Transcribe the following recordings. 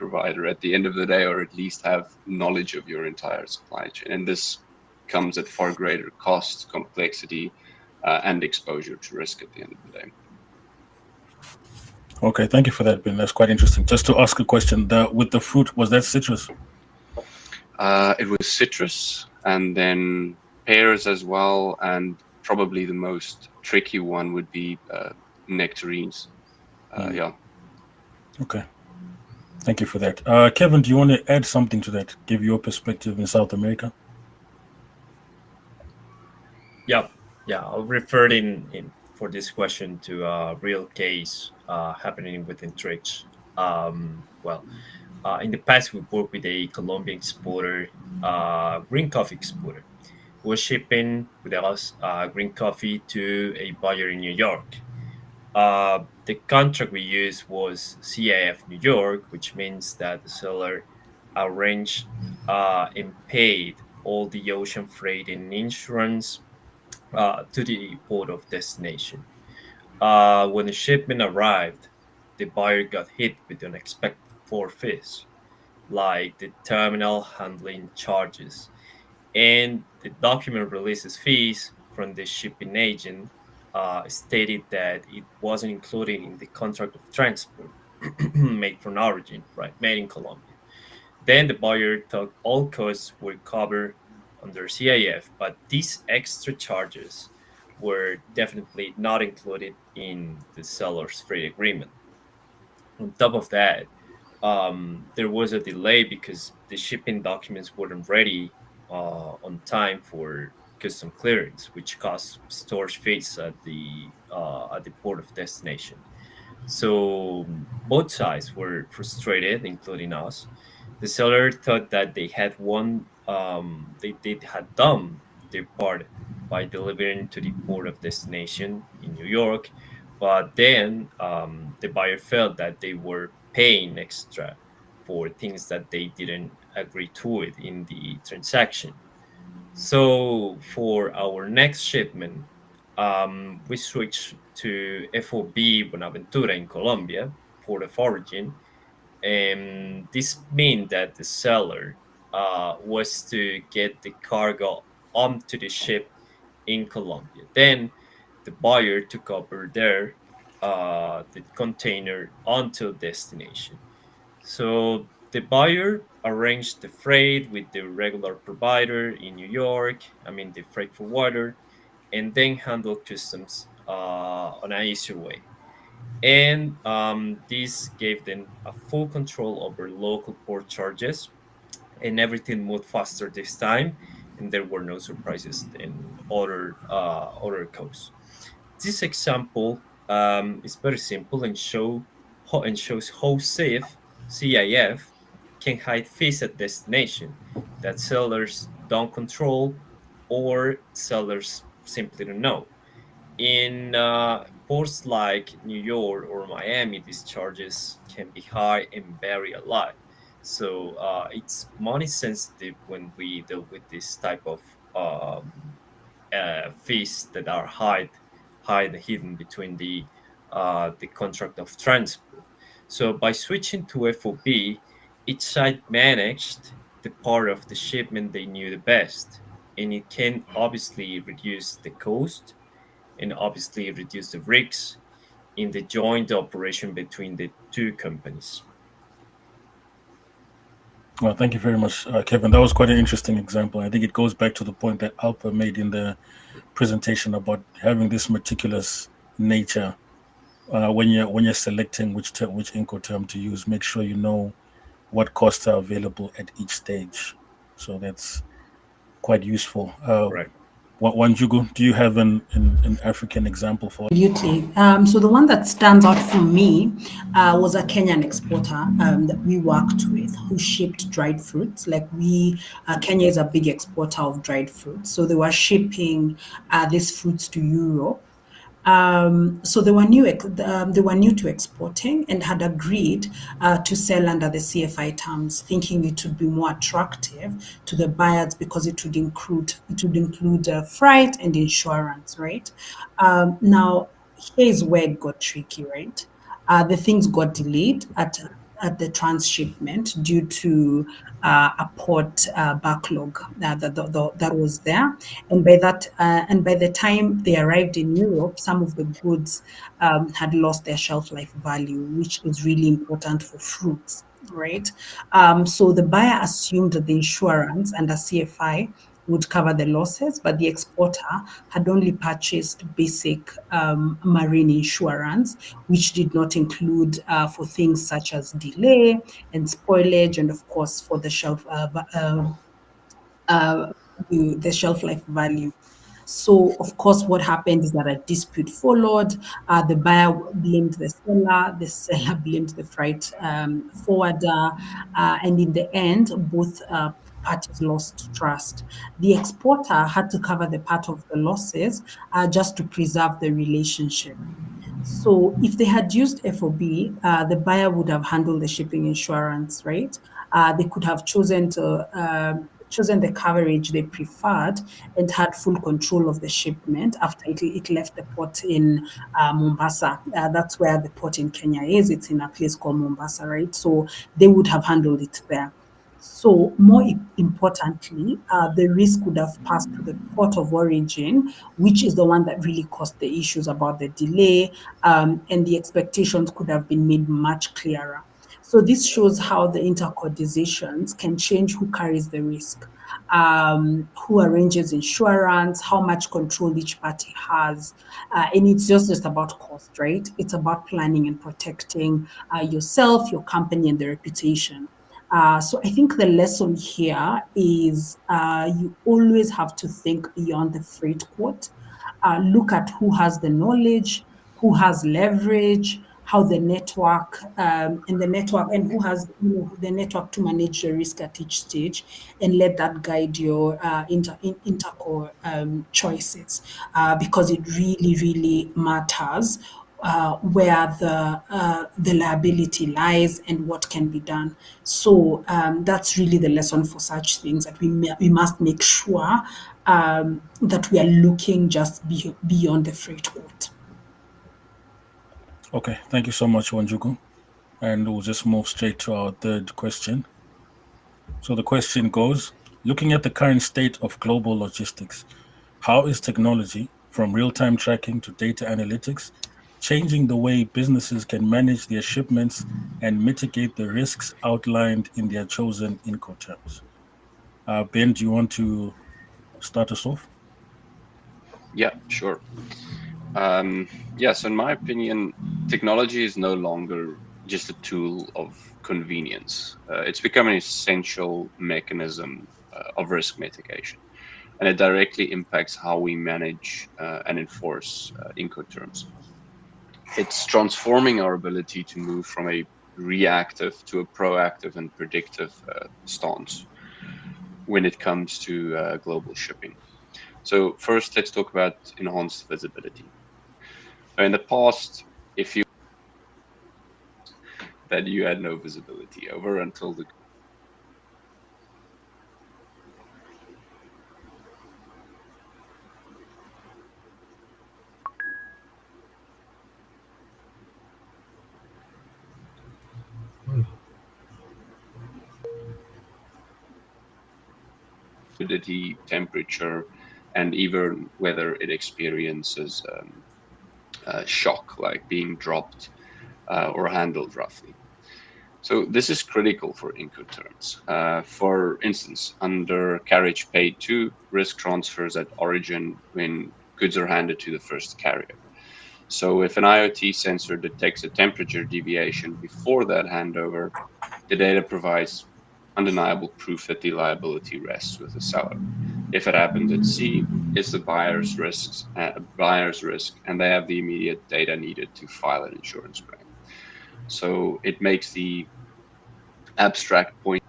provider at the end of the day, or at least have knowledge of your entire supply chain. And this comes at far greater cost, complexity, and exposure to risk at the end of the day. Okay, thank you for that, Ben. That's quite interesting. Just to ask a question, with the fruit, was that citrus? It was citrus, and then pears as well, and probably the most tricky one would be nectarines. Yeah. Okay, thank you for that. Kevin, do you want to add something to that? Give your perspective in South America? Yeah, yeah. I'll refer in for this question to a real case happening within Trix. In the past, we worked with a Colombian exporter, green coffee exporter, who was shipping with us green coffee to a buyer in New York. The contract we used was CIF New York, which means that the seller arranged and paid all the ocean freight and insurance to the port of destination. When the shipment arrived, the buyer got hit with unexpected forfeits, like the terminal handling charges, and the document releases fees from the shipping agent stated that it wasn't included in the contract of transport made from origin, right, made in Colombia. Then the buyer thought all costs were covered under CIF, but these extra charges were definitely not included in the seller's freight agreement. On top of that, there was a delay because the shipping documents weren't ready on time for custom clearance, which caused storage fees at the port of destination. So both sides were frustrated, including us. The seller thought that they had they had done their part by delivering to the port of destination in New York, but then the buyer felt that they were paying extra for things that they didn't agree to it in the transaction. So for our next shipment, we switched to FOB Buenaventura in Colombia, port of origin, and this meant that the seller was to get the cargo onto the ship in Colombia. Then the buyer took over the container onto destination. So the buyer arranged the freight with the regular provider in New York, I mean the freight forwarder, and then handled customs on an easier way. And this gave them a full control over local port charges, and everything moved faster this time, and there were no surprises in other coasts. This example is very simple and shows how safe CIF can hide fees at destination that sellers don't control or sellers simply don't know. In ports like New York or Miami, these charges can be high and vary a lot. So it's money sensitive when we deal with this type of fees that are hide hidden between the contract of transport. So by switching to FOB, each side managed the part of the shipment they knew the best, and it can obviously reduce the cost and obviously reduce the risks in the joint operation between the two companies. Well, thank you very much, Kevin. That was quite an interesting example. I think it goes back to the point that Alpa made in the presentation about having this meticulous nature when you're selecting which Incoterm to use. Make sure you know what costs are available at each stage. So that's quite useful. Right. Wanjugu, do you have an African example for? Absolutely. So the one that stands out for me was a Kenyan exporter that we worked with who shipped dried fruits. Kenya is a big exporter of dried fruits. So they were shipping these fruits to Europe. So they were new to exporting and had agreed to sell under the CFI terms, thinking it would be more attractive to the buyers because it would include freight and insurance, right? Now here is where it got tricky, right? The things got delayed at the transshipment due to a port backlog that was there, and by the time they arrived in Europe, some of the goods had lost their shelf life value, which is really important for fruits, right? So the buyer assumed that the insurance under CFI would cover the losses, but the exporter had only purchased basic marine insurance, which did not include for things such as delay and spoilage, and of course for the the shelf life value. So, of course, what happened is that a dispute followed. The buyer blamed the seller blamed the freight forwarder, and in the end, both parties lost trust. The exporter had to cover the part of the losses just to preserve the relationship. So if they had used FOB, the buyer would have handled the shipping insurance, right? They could have chosen the coverage they preferred and had full control of the shipment after it left the port in Mombasa. That's where the port in Kenya is. It's in a place called Mombasa, right? So they would have handled it there. So, more importantly, the risk would have passed to the port of origin, which is the one that really caused the issues about the delay, and the expectations could have been made much clearer. So, this shows how the intercourt decisions can change who carries the risk, who arranges insurance, how much control each party has. And it's just about cost, right? It's about planning and protecting yourself, your company, and the reputation. So I think the lesson here is you always have to think beyond the freight quote. Look at who has the knowledge, who has leverage, how the network and who has the network to manage the risk at each stage, and let that guide your intercore choices because it really matters where the liability lies and what can be done. So that's really the lesson for such things, that we must make sure that we are looking just beyond the freight quote. Okay, thank you so much, Wanjuku. And we'll just move straight to our third question. So the question goes, looking at the current state of global logistics, how is technology, from real-time tracking to data analytics, changing the way businesses can manage their shipments and mitigate the risks outlined in their chosen Incoterms? Ben, do you want to start us off? Yeah, sure. Yes, in my opinion, technology is no longer just a tool of convenience. It's become an essential mechanism of risk mitigation, and it directly impacts how we manage and enforce Incoterms. It's transforming our ability to move from a reactive to a proactive and predictive stance when it comes to global shipping. So first, let's talk about enhanced visibility. In the past, if you that you had no visibility over until the humidity, temperature, and even whether it experiences shock, like being dropped or handled roughly. So this is critical for Incoterms. For instance, under carriage paid to, risk transfers at origin when goods are handed to the first carrier. So if an IoT sensor detects a temperature deviation before that handover, the data provides undeniable proof that the liability rests with the seller. If it happens at sea, it's the buyer's risk, and they have the immediate data needed to file an insurance claim. So it makes the abstract point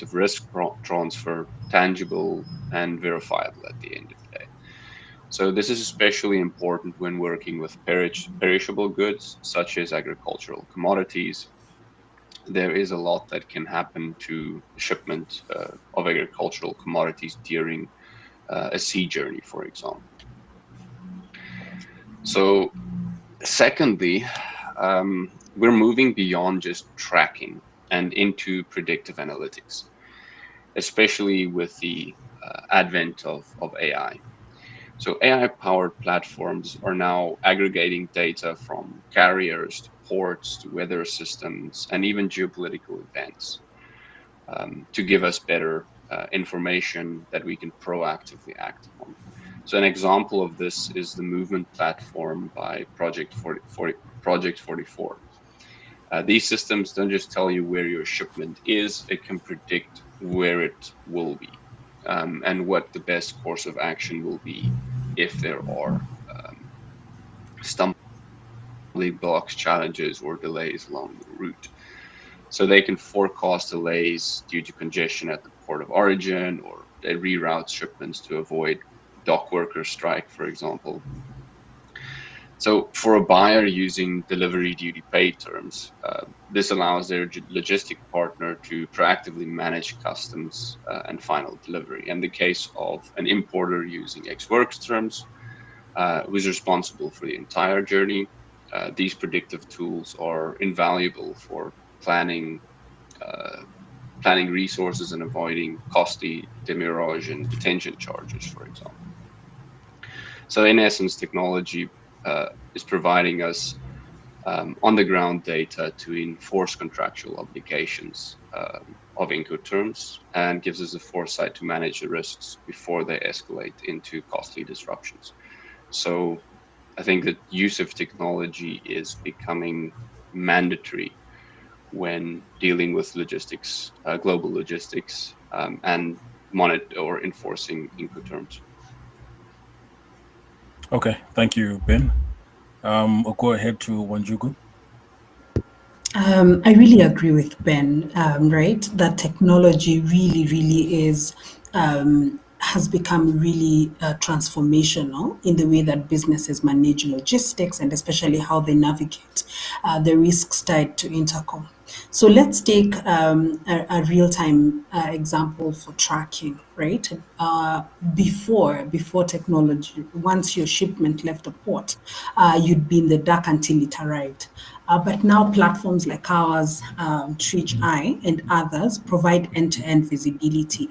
of risk transfer tangible and verifiable at the end of the day. So this is especially important when working with perishable goods such as agricultural commodities. There is a lot that can happen to shipment of agricultural commodities during a sea journey, for example. So secondly, we're moving beyond just tracking and into predictive analytics, especially with the advent of AI. So AI-powered platforms are now aggregating data from carriers to ports to weather systems and even geopolitical events, to give us better information that we can proactively act upon. So an example of this is the movement platform by Project 44. These systems don't just tell you where your shipment is, it can predict where it will be, and what the best course of action will be if there are stumbling blocks, challenges, or delays along the route. So they can forecast delays due to congestion at the port of origin, or they reroute shipments to avoid dock worker strike, for example. So for a buyer using delivery duty paid terms, this allows their logistic partner to proactively manage customs and final delivery. In the case of an importer using ex works terms, who is responsible for the entire journey, these predictive tools are invaluable for planning uh, planning resources and avoiding costly demurrage and detention charges, for example. So in essence, technology is providing us on the ground data to enforce contractual obligations of Incoterms, and gives us the foresight to manage the risks before they escalate into costly disruptions. So I think that use of technology is becoming mandatory when dealing with logistics, global logistics, and monitor or enforcing Incoterms. Okay, thank you, Ben. We'll go ahead to Wanjugu. I really agree with Ben, right? That technology really, really has become really transformational in the way that businesses manage logistics and especially how they navigate the risks tied to intercom. So let's take a real-time example for tracking, right? Before technology, once your shipment left the port, you'd be in the dark until it arrived. But now platforms like ours, Tridge Eye and others provide end-to-end visibility.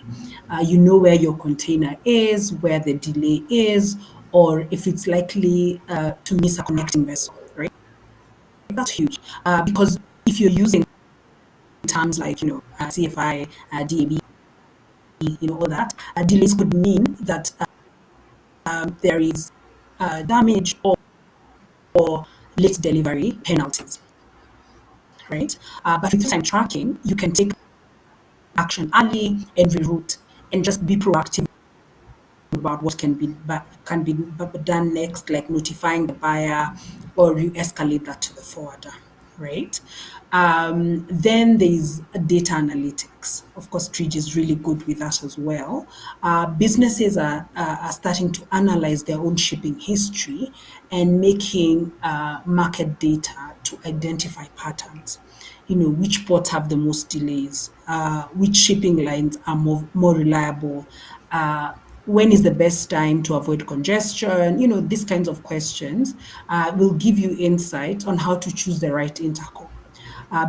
You know where your container is, where the delay is, or if it's likely to miss a connecting vessel, right? That's huge because if you're using terms like, CFI, DAB, all that, delays could mean that there is damage or late delivery penalties, right? But with time tracking, you can take action early and reroute and just be proactive about what can be done next, like notifying the buyer, or you escalate that to the forwarder, right? Then there's data analytics. Of course, Tridge is really good with that as well. Businesses are starting to analyze their own shipping history and making market data to identify patterns. Which ports have the most delays, which shipping lines are more reliable, when is the best time to avoid congestion? These kinds of questions will give you insight on how to choose the right intercom.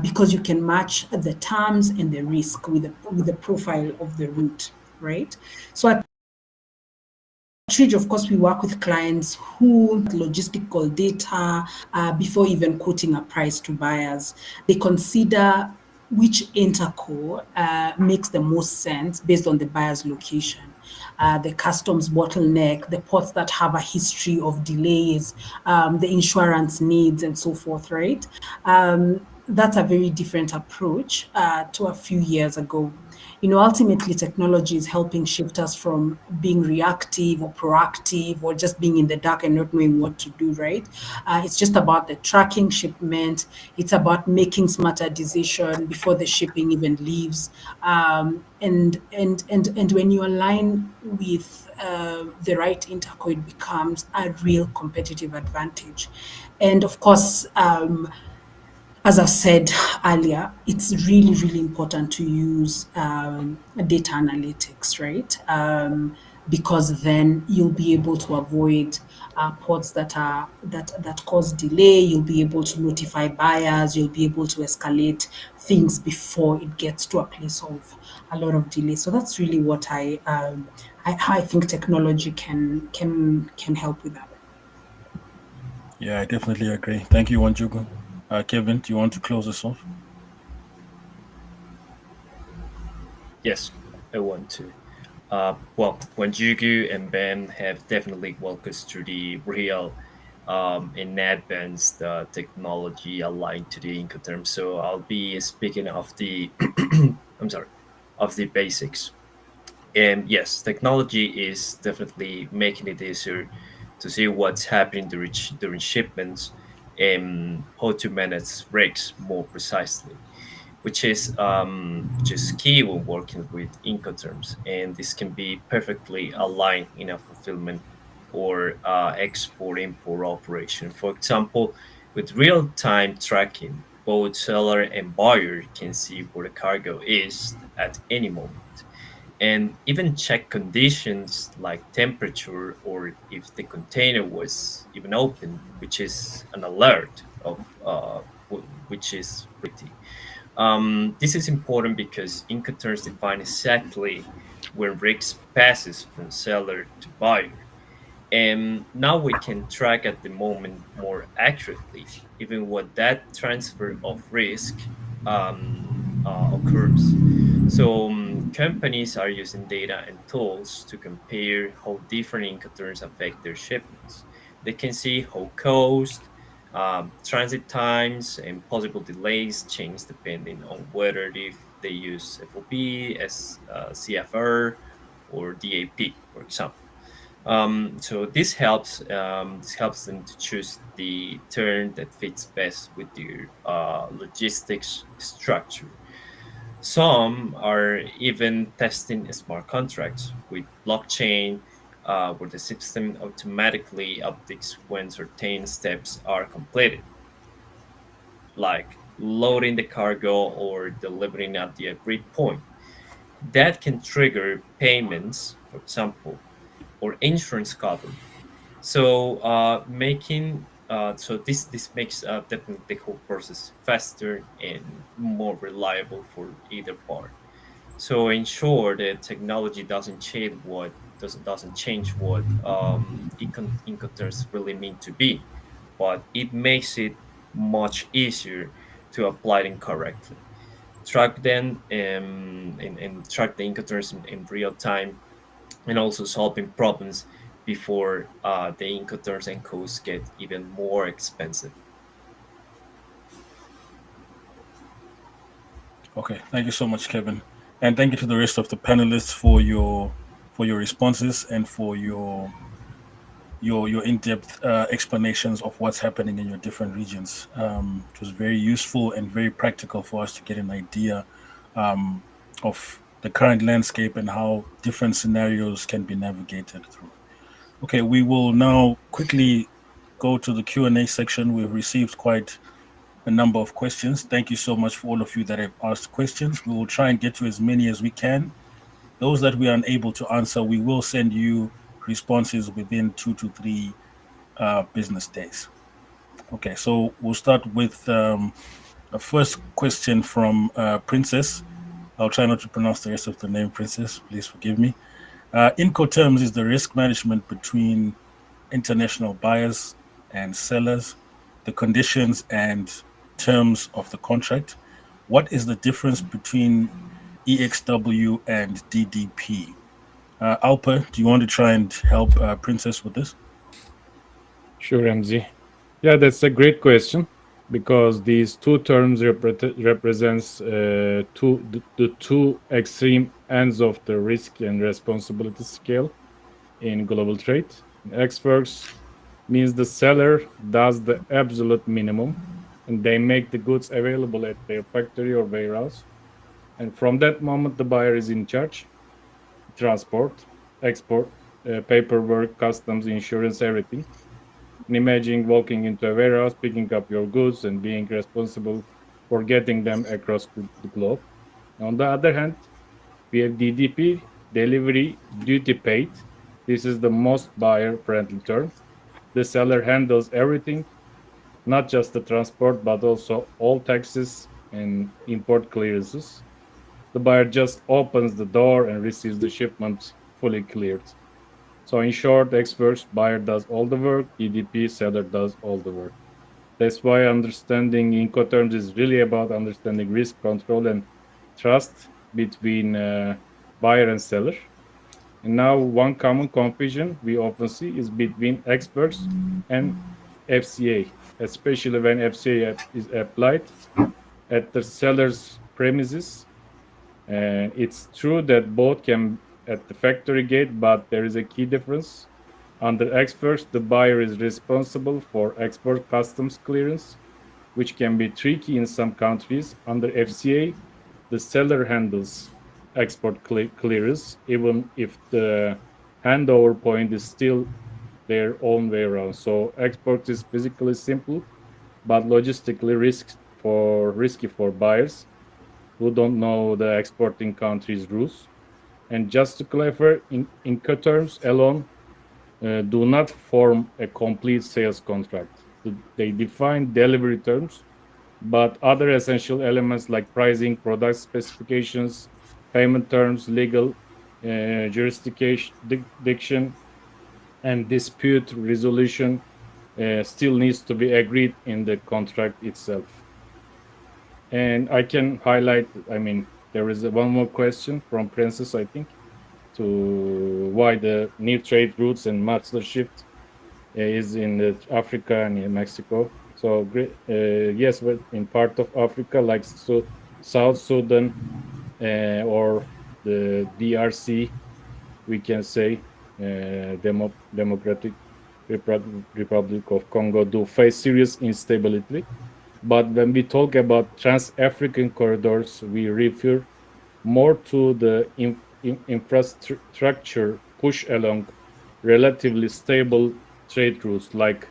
Because you can match the terms and the risk with the profile of the route, right? So at Tridge, of course, we work with clients who logistical data before even quoting a price to buyers. They consider which intercore makes the most sense based on the buyer's location, the customs bottleneck, the ports that have a history of delays, the insurance needs, and so forth, right? That's a very different approach to a few years ago. Ultimately, technology is helping shift us from being reactive or proactive or just being in the dark and not knowing what to do, right? It's just about the tracking shipment. It's about making smarter decision before the shipping even leaves. And when you align with the right interco, it becomes a real competitive advantage. And of course, as I've said earlier, it's really, really important to use data analytics, right? because then you'll be able to avoid ports that cause delay. You'll be able to notify buyers. You'll be able to escalate things before it gets to a place of a lot of delay. So that's really what I think technology can help with that. Yeah, I definitely agree. Thank you, Wanjugu. Kevin, do you want to close us off? Yes, I want to. Well, Wanjugu and Ben have definitely walked us through the real and advanced technology aligned to the Incoterm. So I'll be speaking of the, I'm sorry, of the basics. And yes, technology is definitely making it easier to see what's happening during shipments and how to manage risks more precisely, which is key when working with Incoterms. And this can be perfectly aligned in a fulfillment or export import operation. For example, with real time tracking, both seller and buyer can see where the cargo is at any moment and even check conditions like temperature or if the container was even open, which is an alert of which is pretty. This is important because Incoterms define exactly when risk passes from seller to buyer. And now we can track at the moment more accurately, even what that transfer of risk occurs. So companies are using data and tools to compare how different Incoterms affect their shipments. They can see how cost, transit times, and possible delays change depending on whether if they use FOB, CFR, or DAP, for example. So this helps them to choose the turn that fits best with their logistics structure. Some are even testing smart contracts with blockchain, where the system automatically updates when certain steps are completed, like loading the cargo or delivering at the agreed point. That can trigger payments, for example, or insurance cover. So this makes definitely the whole process faster and more reliable for either part. So ensure that technology doesn't change what Incoterms really mean to be, but it makes it much easier to apply them correctly. Track them and track the Incoterms in real time and also solving problems before the Incoterms and codes get even more expensive. Okay, thank you so much, Kevin, and thank you to the rest of the panelists for your responses and for your in-depth explanations of what's happening in your different regions. It was very useful and very practical for us to get an idea um, of the current landscape and how different scenarios can be navigated through. Okay, we will now quickly go to the Q&A section. We've received quite a number of questions. Thank you so much for all of you that have asked questions. We will try and get to as many as we can. Those that we are unable to answer, we will send you responses within 2 to 3 business days. Okay, so we'll start with a first question from Princess. I'll try not to pronounce the rest of the name, Princess. Please forgive me. Incoterms is the risk management between international buyers and sellers, the conditions and terms of the contract. What is the difference between EXW and DDP? Alpa, do you want to try and help Princess with this? Sure, MZ. Yeah, that's a great question because these two terms represents the two extreme ends of the risk and responsibility scale in global trade. X works means the seller does the absolute minimum and they make the goods available at their factory or warehouse. And from that moment, the buyer is in charge. Transport, export, paperwork, customs, insurance, everything. And imagine walking into a warehouse, picking up your goods, and being responsible for getting them across the globe. On the other hand, we have DDP, delivery duty paid. This is the most buyer friendly term. The seller handles everything, not just the transport, but also all taxes and import clearances. The buyer just opens the door and receives the shipment fully cleared. So, in short, experts, buyer does all the work, EDP, seller does all the work. That's why understanding Incoterms is really about understanding risk control and trust between buyer and seller. And now, one common confusion we often see is between experts and FCA, especially when FCA is applied at the seller's premises. And it's true that both can at the factory gate, but there is a key difference. Under experts, the buyer is responsible for export customs clearance, which can be tricky in some countries. Under FCA, the seller handles export clearance, even if the handover point is still their own way around. So export is physically simple, but logistically risky for buyers who don't know the exporting country's rules. And just to clarify, in Incoterms alone do not form a complete sales contract. They define delivery terms, but other essential elements like pricing, product specifications, payment terms, legal jurisdiction, and dispute resolution still needs to be agreed in the contract itself. And I can highlight, I mean, there is one more question from Princess, I think, to why the new trade routes and master shift is in Africa and in Mexico. So yes, but in part of Africa, like South Sudan or the DRC, we can say Democratic Republic of Congo do face serious instability. But when we talk about trans-African corridors, we refer more to the infrastructure push along relatively stable trade routes like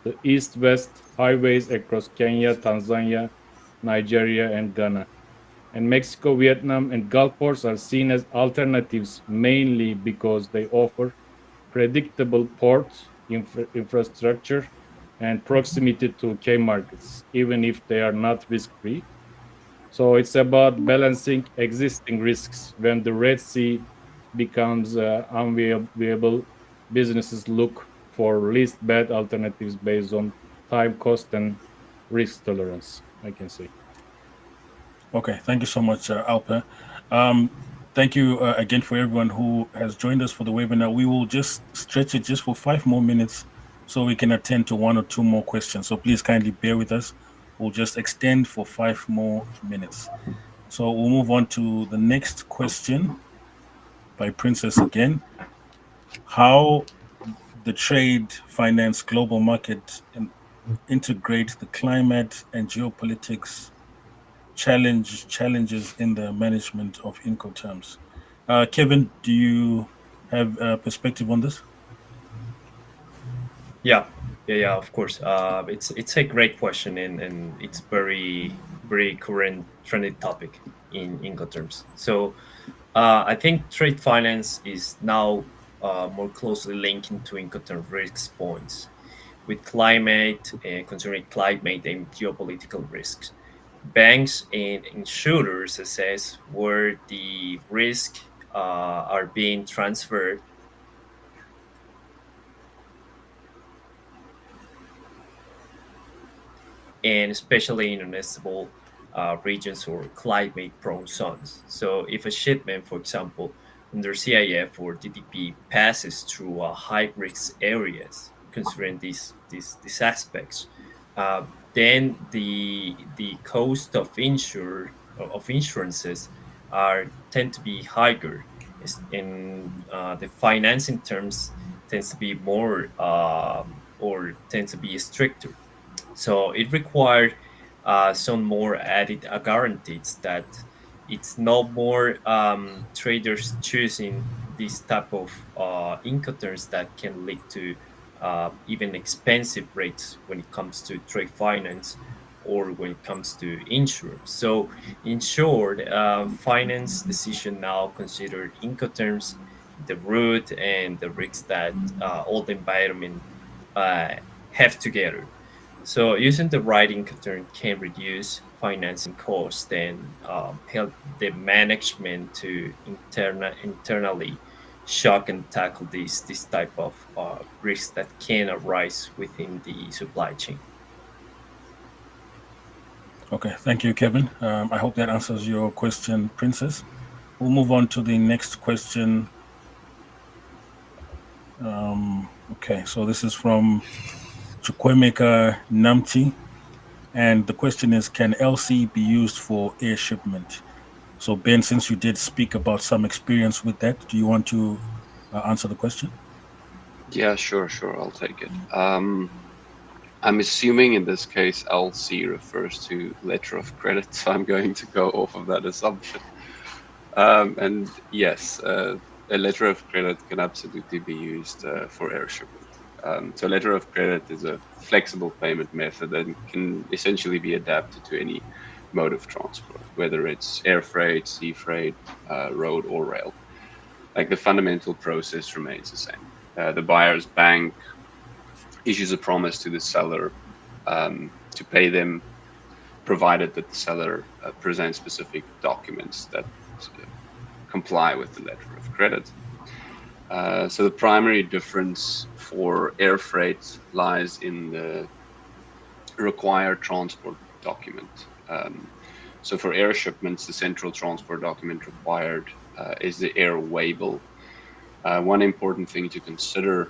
the east-west highways across Kenya, Tanzania, Nigeria, and Ghana. And Mexico, Vietnam, and Gulf ports are seen as alternatives mainly because they offer predictable port infrastructure and proximity to key markets, even if they are not risk-free. So it's about balancing existing risks. When the Red Sea becomes unviable, businesses look for least bad alternatives based on time, cost, and risk tolerance, I can say. Okay, thank you so much, Alper. Thank you again for everyone who has joined us for the webinar. We will just stretch it just for 5 more minutes so we can attend to one or two more questions. So please kindly bear with us. We'll just extend for 5 more minutes. So we'll move on to the next question by Princess again. How the trade finance global market and integrate the climate and geopolitics challenges in the management of Incoterms. Kevin, do you have a perspective on this? Yeah, yeah, of course. It's a great question, and it's very current trending topic in Incoterms. So I think trade finance is now more closely linked into Incoterm risk points with climate, concerning climate and geopolitical risks. Banks and insurers assess where the risk are being transferred, and especially in unstable regions or climate prone zones. So, if a shipment, for example, under CIF or DDP passes through high risk areas, considering these aspects, then the cost of insurances are tend to be higher, in the financing terms tends to be more or tends to be stricter. So it required some more added guarantees that it's no more traders choosing this type of incoterms that can lead to even expensive rates when it comes to trade finance or when it comes to insurance. So, in short, finance decision now consider incoterms the route and the risks that all the environment uh, have together. So using the right Incoterm can reduce financing costs and help the management to internally shock and tackle this type of risks that can arise within the supply chain. Okay, thank you, Kevin. I hope that answers your question, Princess. We'll move on to the next question. Okay, so this is from Chukwemeka Namti, and the question is, can LC be used for air shipment? So, Ben, since you did speak about some experience with that, do you want to answer the question? Yeah, sure, I'll take it. I'm assuming in this case LC refers to letter of credit, so I'm going to go off of that assumption. And yes, a letter of credit can absolutely be used for air shipment. So, letter of credit is a flexible payment method that can essentially be adapted to any mode of transport, whether it's air freight, sea freight, road, or rail. Like the fundamental process remains the same. The buyer's bank issues a promise to the seller to pay them, provided that the seller presents specific documents that comply with the letter of credit. So the primary difference for air freight lies in the required transport document. So for air shipments, the central transport document required is the air waybill. One important thing to consider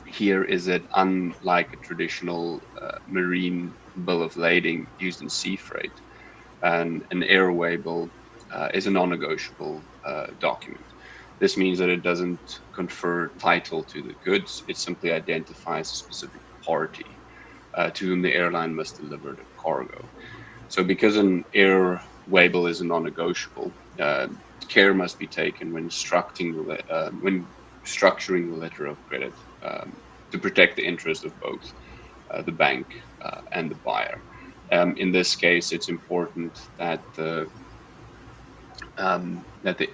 here is that unlike a traditional marine bill of lading used in sea freight, an air waybill is a non-negotiable document. This means that it doesn't confer title to the goods; it simply identifies a specific party to whom the airline must deliver the cargo. So, because an air waybill is a non-negotiable, care must be taken when when structuring the letter of credit to protect the interest of both the bank and the buyer. In this case, it's important that the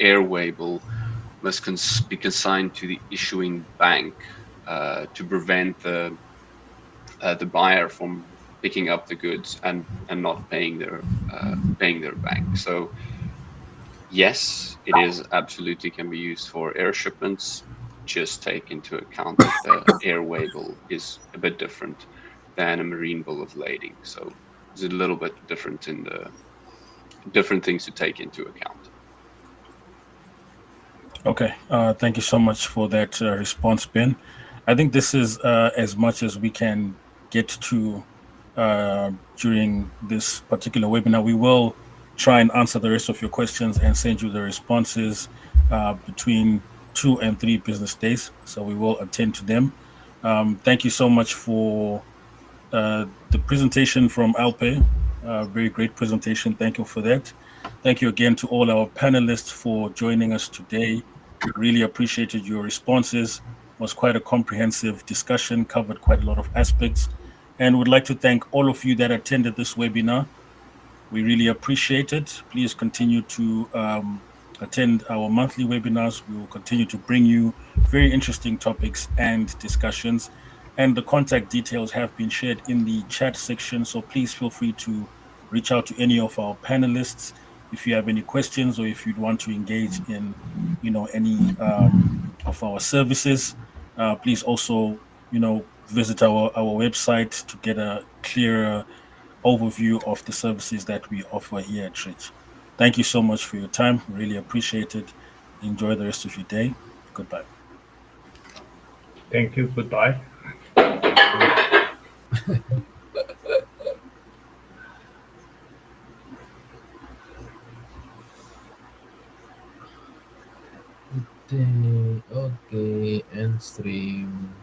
air waybill must be consigned to the issuing bank to prevent the buyer from picking up the goods and not paying their bank. So yes, it is absolutely can be used for air shipments. Just take into account that the air waybill is a bit different than a marine bill of lading. So there's a little bit different in the different things to take into account. Okay, thank you so much for that response, Ben. I think this is as much as we can get to during this particular webinar. We will try and answer the rest of your questions and send you the responses between 2 and 3 business days. So we will attend to them. Thank you so much for the presentation from Alpe. Very great presentation. Thank you for that. Thank you again to all our panelists for joining us today. Really appreciated your responses. It was quite a comprehensive discussion, covered quite a lot of aspects. And would like to thank all of you that attended this webinar. We really appreciate it. Please continue to attend our monthly webinars. We will continue to bring you very interesting topics and discussions. And the contact details have been shared in the chat section. So please feel free to reach out to any of our panelists if you have any questions or if you'd want to engage in, any of our services. Please also, visit our website to get a clearer overview of the services that we offer here at Rich. Thank you so much for your time. Really appreciate it. Enjoy the rest of your day. Goodbye. Thank you. Goodbye. Okay, end stream.